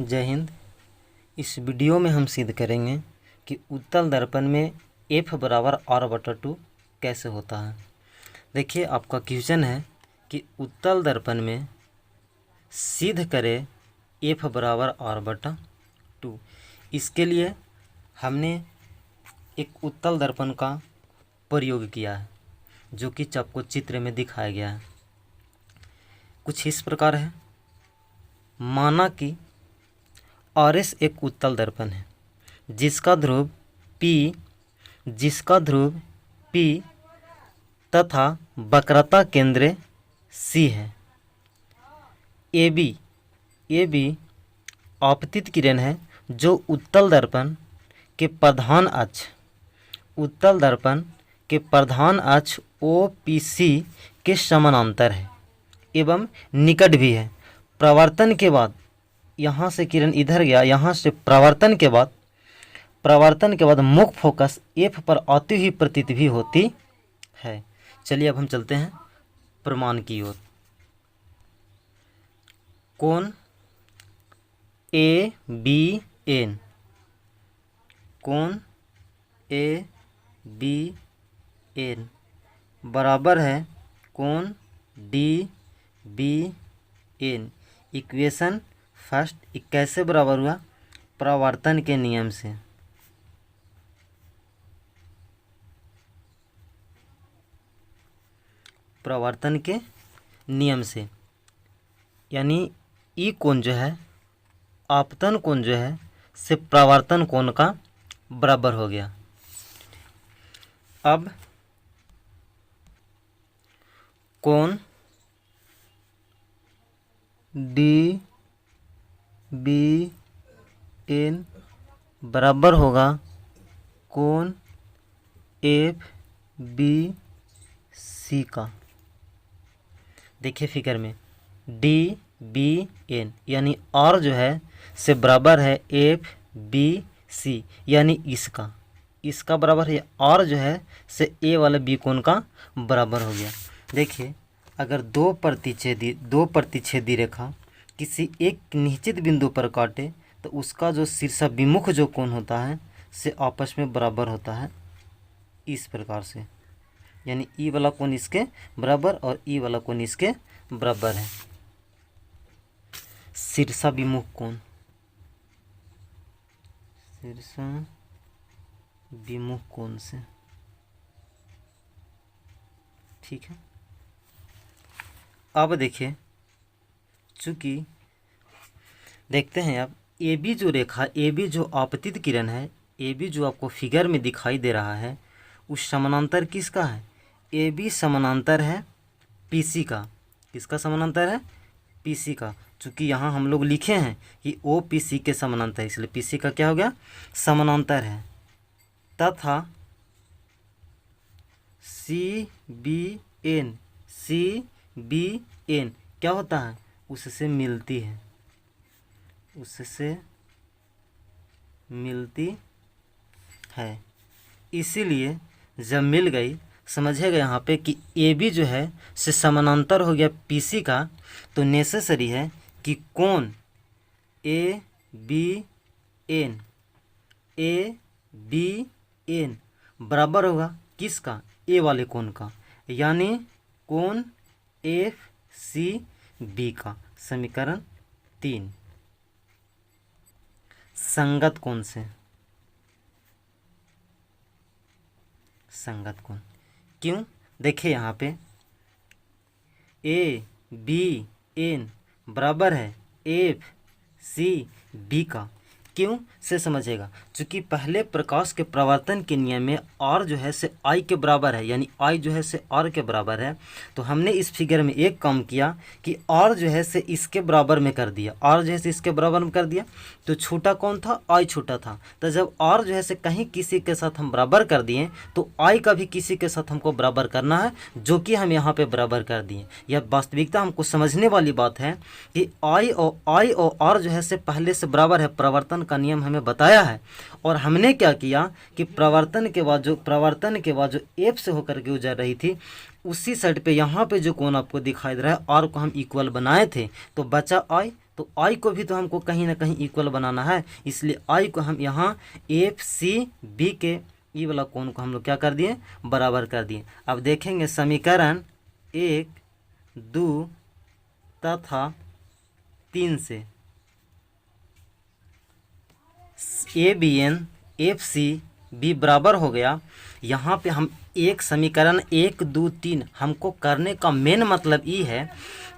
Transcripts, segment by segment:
जय हिंद। इस वीडियो में हम सिद्ध करेंगे कि उत्तल दर्पण में F बराबर R/2 कैसे होता है। देखिए, आपका क्वेश्चन है कि उत्तल दर्पण में सिद्ध करें F बराबर R/2। इसके लिए हमने एक उत्तल दर्पण का प्रयोग किया है, जो कि आपको चित्र में दिखाया गया है। कुछ इस प्रकार है। माना कि RS एक उत्तल दर्पण है जिसका ध्रुव P तथा वक्रता केंद्र C है। AB आपतित किरण है जो उत्तल दर्पण के प्रधान अक्ष OPC के समानांतर है एवं निकट भी है। प्रवर्तन के बाद यहाँ से किरण इधर गया, यहाँ से प्रवर्तन के बाद मुख्य फोकस F पर आती हुई प्रतीत भी होती है। चलिए अब हम चलते हैं प्रमाण की ओर। कोण ABN बराबर है कोण DBN। इक्वेशन फर्स्ट कैसे बराबर हुआ? प्रवर्तन के नियम से। प्रवर्तन के नियम से यानी ई कोण जो है, आपतन कोण जो है से प्रवर्तन कोण का बराबर हो गया। अब कोण DBN बराबर होगा कोण FBC का। देखिए फिगर में DBN यानी R जो है से बराबर है FBC यानी इसका बराबर है। R जो है से A वाले B कोण का बराबर हो गया। देखिए, अगर दो प्रतिच्छेदी रेखा किसी एक निश्चित बिंदु पर काटे तो उसका जो शीर्षाभिमुख जो कोण होता है से आपस में बराबर होता है इस प्रकार से। यानी ई वाला कोण इसके बराबर और ई वाला कोण इसके बराबर है। शीर्षाभिमुख कोण, शीर्षाभिमुख कोण से, ठीक है। अब देखिए, चूंकि देखते हैं अब AB जो रेखा, AB जो आपतित किरण है, AB जो आपको फिगर में दिखाई दे रहा है, उस समानांतर किसका है? AB समानांतर है PC का। किसका समानांतर है? PC का। चूँकि यहाँ हम लोग लिखे हैं कि OPC के समानांतर है, इसलिए PC का क्या हो गया? समानांतर है। तथा CBN क्या होता है? उससे मिलती है। इसीलिए जब मिल गई, समझेगा यहाँ पे कि AB जो है से समानांतर हो गया PC का, तो नेसेसरी है कि कोण ABN बराबर होगा किसका? A वाले कोण का, यानी कोण FCB का। समीकरण 3। संगत कोण से, संगत कोण क्यों? देखिए यहाँ पे ABN बराबर है FCB का। क्यों से समझेगा, चूँकि पहले प्रकाश के प्रवर्तन के नियम में R जो है से I के बराबर है, यानी I जो है से R के बराबर है। तो हमने इस फिगर में एक काम किया कि R जो है से इसके बराबर में कर दिया, R जो है से इसके बराबर में कर दिया। तो छोटा कौन था? I छोटा था। तो जब R जो है से कहीं किसी के साथ हम बराबर कर दिए, तो I का भी किसी के साथ हमको बराबर करना है, जो कि हम यहाँ पे बराबर कर दिए। यह वास्तविकता हमको समझने वाली बात है कि I और R जो है से पहले से बराबर है प्रवर्तन प्रवर्तन का नियम हमें बताया है। और हमने क्या किया कि प्रवर्तन के बाद जो एफ से होकर के गुजर रही थी उसी साइड पे यहाँ पे जो कोण आपको दिखाई दे रहा है आर को हम इक्वल बनाए थे, तो बचा आई, तो आई को भी तो हमको कहीं ना कहीं इक्वल बनाना है, इसलिए आई को हम यहाँ एफ सी बी के ई वाला कोण को हम लोग क्या कर दिए, बराबर कर दिए। अब देखेंगे समीकरण 1, 2 तथा 3 से A B N F C B बराबर हो गया। यहाँ पे हम एक समीकरण 1, 2, 3 हमको करने का मेन मतलब ये है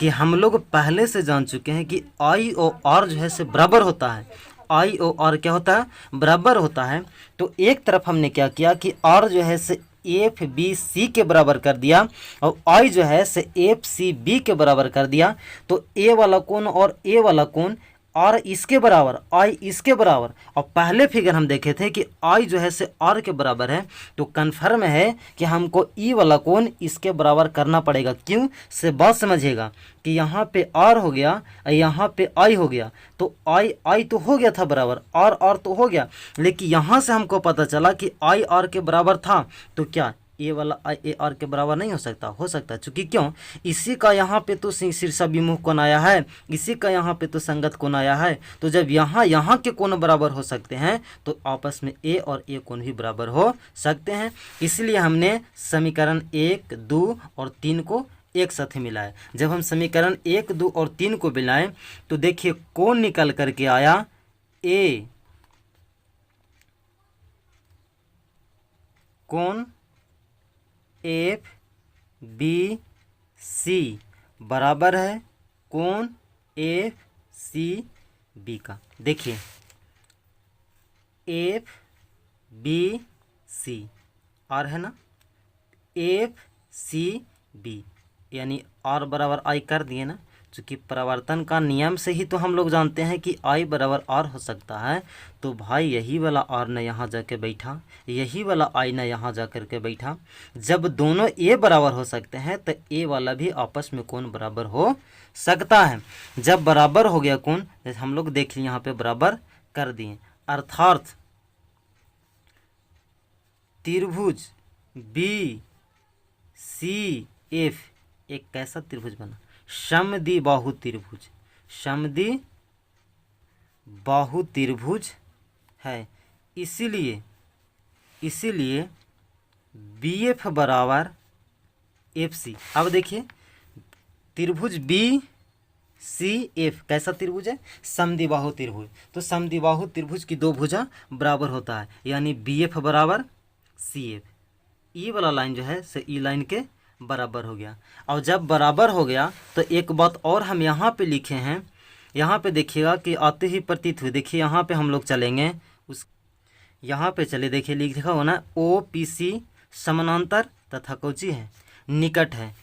कि हम लोग पहले से जान चुके हैं कि आई और आर जो है से बराबर होता है, आई और आर क्या होता है, बराबर होता है। तो एक तरफ हमने क्या किया कि आर जो है से एफ बी सी के बराबर कर दिया और आई जो है से एफ सी बी के बराबर कर दिया। तो ए वाला कोण और ए वाला कोण आर इसके बराबर, आई इसके बराबर, और पहले फिगर हम देखे थे कि आई जो है से आर के बराबर है, तो कन्फर्म है कि हमको ई वाला कोण इसके बराबर करना पड़ेगा। क्यों से बात समझिएगा कि यहाँ पे आर हो गया और यहाँ पे आई हो गया, तो आई तो हो गया था बराबर, आर तो हो गया, लेकिन यहाँ से हमको पता चला कि आई आर के बराबर था, तो क्या ए वाला आई ए आर के बराबर नहीं हो सकता? हो सकता है, चूँकि क्यों, इसी का यहाँ पे तो शीर्षाभिमुख कोण आया है, इसी का यहाँ पे तो संगत कोण आया है, तो जब यहाँ के कोण बराबर हो सकते हैं तो आपस में ए और ए कोण भी बराबर हो सकते हैं। इसलिए हमने समीकरण 1, 2 और 3 को एक साथ ही मिलाए। जब हम समीकरण 1, 2 और 3 को मिलाएं तो देखिए कोण निकल करके आया ए, कोण एफ बी सी बराबर है कोण एफ सी बी का। देखिए एफ बी सी आर है ना, एफ सी बी यानी आर बराबर आई कर दिए ना, चूँकि प्रवर्तन का नियम से ही तो हम लोग जानते हैं कि आई बराबर आर हो सकता है। तो भाई यही वाला आर ने यहाँ जाके बैठा, यही वाला आई ने यहाँ जा कर के बैठा। जब दोनों ए बराबर हो सकते हैं तो ए वाला भी आपस में कोण बराबर हो सकता है। जब बराबर हो गया कोण, जैसे हम लोग देख लिए यहाँ पे बराबर कर दिए, अर्थात त्रिभुज बी सी एफ एक कैसा त्रिभुज बना, समद्विबाहु त्रिभुज, समद्विबाहु त्रिभुज है। इसीलिए बी एफ बराबर एफ सी। अब देखिए त्रिभुज बी सी एफ कैसा त्रिभुज है, समद्विबाहु त्रिभुज। तो समद्विबाहु त्रिभुज की दो भुजा बराबर होता है, यानी बी एफ बराबर सी एफ। ई वाला लाइन जो है से ई लाइन के बराबर हो गया। और जब बराबर हो गया तो एक बात और हम यहाँ पे लिखे हैं, यहाँ पे देखिएगा कि आते ही प्रतीत हुए। देखिए यहाँ पे हम लोग चलेंगे, उस यहाँ पे चले, देखिए लिखा हो ना ओ पी सी समानांतर तथा कौची है, निकट है।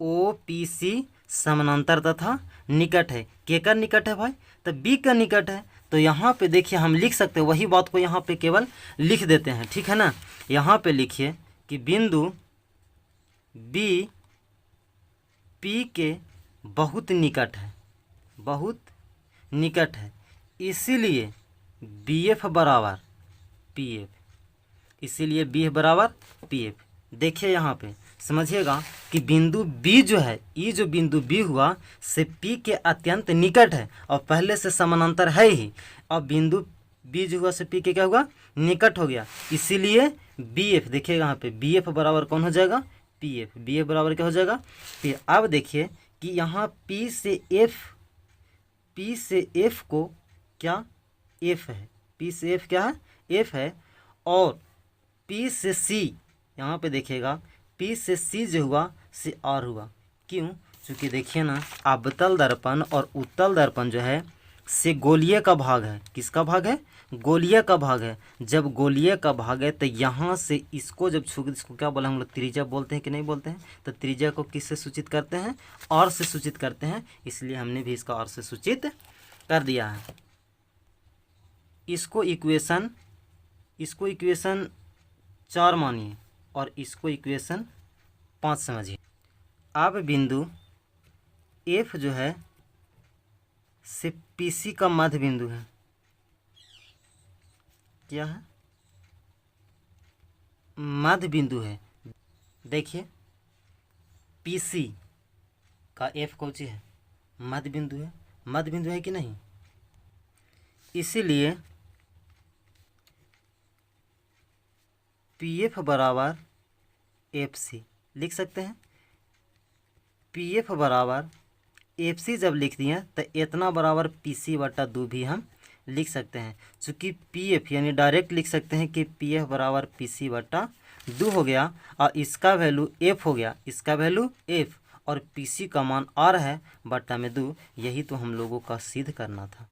ओ पी सी समानांतर तथा निकट है। के का निकट है भाई, तो बी का निकट है। तो यहाँ पे देखिए हम लिख सकते हैं, वही बात को यहाँ पे केवल लिख देते हैं, ठीक है ना। यहाँ पे लिखिए कि बिंदु बी पी के बहुत निकट है, बहुत निकट है, इसीलिए बी एफ बराबर पी एफ, इसीलिए बी एफ बराबर पी एफ। देखिए यहाँ पे समझिएगा कि बिंदु बी जो है, ये जो बिंदु बी हुआ से पी के अत्यंत निकट है और पहले से समानांतर है ही। अब बिंदु बी जो हुआ से पी के क्या हुआ, निकट हो गया, इसीलिए बी एफ, देखिएगा यहाँ पे बी एफ बराबर कौन हो जाएगा, पी एफ। बी एफ बराबर क्या हो जाएगा, पी। अब देखिए कि यहाँ पी से एफ को क्या एफ है, पी से एफ क्या है, एफ है। और पी से सी, यहाँ पे देखिएगा पी से सी जो हुआ से आर हुआ। क्यों, क्योंकि देखिए ना अवतल दर्पण और उत्तल दर्पण जो है से गोलीय का भाग है। किसका भाग है, गोलीय का भाग है। जब गोलीय का भाग है तो यहाँ से इसको जब छू, इसको क्या बोला हम लोग, त्रिज्या बोलते हैं कि नहीं बोलते हैं। तो त्रिज्या को किससे सूचित करते हैं, आर से सूचित करते हैं, इसलिए हमने भी इसका आर से सूचित कर दिया है। इसको इक्वेशन 4 मानिए और इसको इक्वेशन 5 समझिए। अब बिंदु एफ जो है से पीसी का मध्य बिंदु है, क्या है, मध्य बिंदु है। देखिए PC का F कौन सी है, मध्य बिंदु है, मध्य बिंदु है कि नहीं। इसीलिए PF बराबर FC लिख सकते हैं। PF बराबर FC जब लिख दिए तो इतना बराबर PC बटा 2 भी हम लिख सकते हैं। चूँकि PF यानी डायरेक्ट लिख सकते हैं कि PF बराबर PC बटा 2 हो गया, और इसका वैल्यू F हो गया, इसका वैल्यू F, और PC का मान R है बटा में 2। यही तो हम लोगों का सिद्ध करना था।